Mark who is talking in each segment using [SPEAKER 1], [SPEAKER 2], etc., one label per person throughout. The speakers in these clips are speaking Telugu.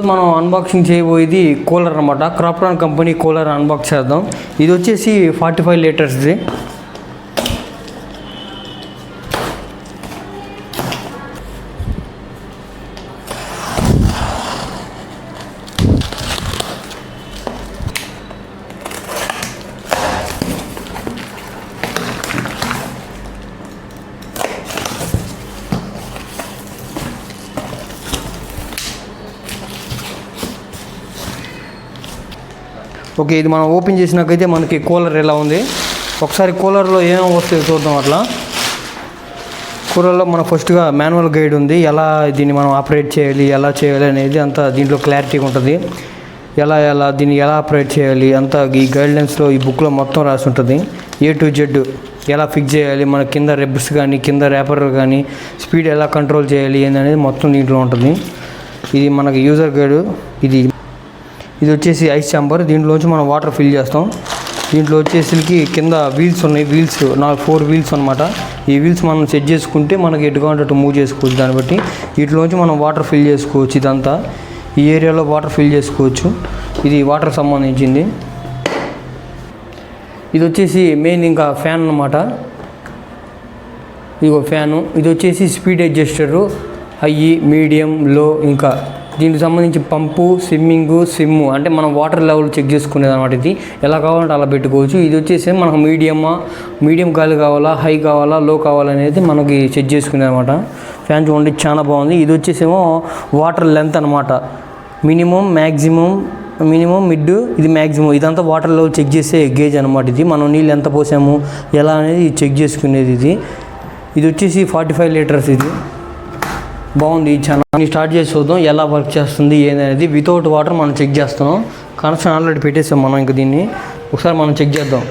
[SPEAKER 1] మనం అన్బాక్సింగ్ చేయబోయేది కూలర్ అనమాట. క్రాప్టాన్ కంపెనీ కూలర్ అన్బాక్స్ చేద్దాం. ఇది వచ్చేసి 45 లీటర్స్ది. ఓకే, ఇది మనం ఓపెన్ చేసినాకైతే మనకి కూలర్ ఎలా ఉంది. ఒకసారి కూలర్లో ఏమేమి వస్తాయో చూద్దాం. అట్లా కూలర్లో మనం ఫస్ట్గా మాన్యువల్ గైడ్ ఉంది, ఎలా దీన్ని మనం ఆపరేట్ చేయాలి, ఎలా చేయాలి అనేది అంతా దీంట్లో క్లారిటీగా ఉంటుంది. దీన్ని ఎలా ఆపరేట్ చేయాలి అంతా ఈ గైడ్లైన్స్లో ఈ బుక్లో మొత్తం రాసి ఉంటుంది. A to Z ఎలా ఫిక్స్ చేయాలి, మన కింద రెబ్స్ కానీ కింద ర్యాపర్ కానీ స్పీడ్ ఎలా కంట్రోల్ చేయాలి అనేది మొత్తం దీంట్లో ఉంటుంది. ఇది మనకి యూజర్ గైడ్. ఇది వచ్చేసి ఐస్ ఛాంబర్. దీంట్లోంచి మనం వాటర్ ఫిల్ చేస్తాం. దీంట్లో వచ్చేసరికి కింద వీల్స్ ఉన్నాయి. 4 వీల్స్ అనమాట. ఈ వీల్స్ మనం సెట్ చేసుకుంటే మనకి ఎటు కావాలంటే అటు మూవ్ చేసుకోవచ్చు. దాన్ని బట్టి వీటిలోంచి మనం వాటర్ ఫిల్ చేసుకోవచ్చు. ఇదంతా ఈ ఏరియాలో వాటర్ ఫిల్ చేసుకోవచ్చు. ఇది వాటర్ సంబంధించింది. ఇది వచ్చేసి మెయిన్ ఇంకా ఫ్యాన్ అనమాట. ఇదిగో ఫ్యాను. ఇది వచ్చేసి స్పీడ్ అడ్జస్టరు, హై, మీడియం, లో. ఇంకా దీనికి సంబంధించి పంపు, స్విమ్ అంటే మనం వాటర్ లెవెల్ చెక్ చేసుకునేది అనమాట. ఇది ఎలా కావాలంటే అలా పెట్టుకోవచ్చు. ఇది వచ్చేసి మనకు మీడియం గాలి కావాలా, హై కావాలా, లో కావాలనేది మనకి చెక్ చేసుకునేది అనమాట. ఫ్యాన్ చూడండి చాలా బాగుంది. ఇది వచ్చేసేమో వాటర్ లెంత్ అనమాట. మినిమం, మిడ్, ఇది మ్యాక్సిమం. ఇదంతా వాటర్ లెవెల్ చెక్ చేసే గేజ్ అనమాట. ఇది మనం నీళ్ళు ఎంత పోసాము ఎలా అనేది చెక్ చేసుకునేది. ఇది వచ్చేసి 45 లీటర్స్. ఇది బాగుంది. చాలా స్టార్ట్ చేసి చూద్దాం ఎలా వర్క్ చేస్తుంది ఏందనేది. వితౌట్ వాటర్ మనం చెక్ చేస్తున్నాం. కనెక్షన్ ఆల్రెడీ పెట్టేసాం మనం. ఇంకా దీన్ని ఒకసారి మనం చెక్ చేద్దాం.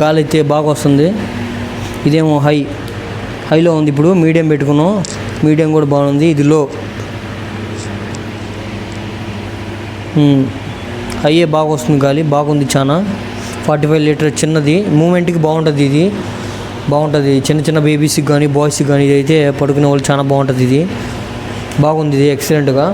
[SPEAKER 1] గాలి అయితే బాగా వస్తుంది. ఇదేమో హైలో ఉంది. ఇప్పుడు మీడియం పెట్టుకున్నాం. మీడియం కూడా బాగుంది. ఇది లో. హైయే బాగా వస్తుంది గాలి. బాగుంది చాలా. 45 లీటర్ చిన్నది. మూమెంట్కి బాగుంటుంది. ఇది బాగుంటుంది. చిన్న బేబీస్కి కానీ బాయ్స్కి కానీ ఇదైతే పడుకునే వాళ్ళు చాలా బాగుంటుంది. ఇది బాగుంది. ఇది ఎక్సలెంట్గా.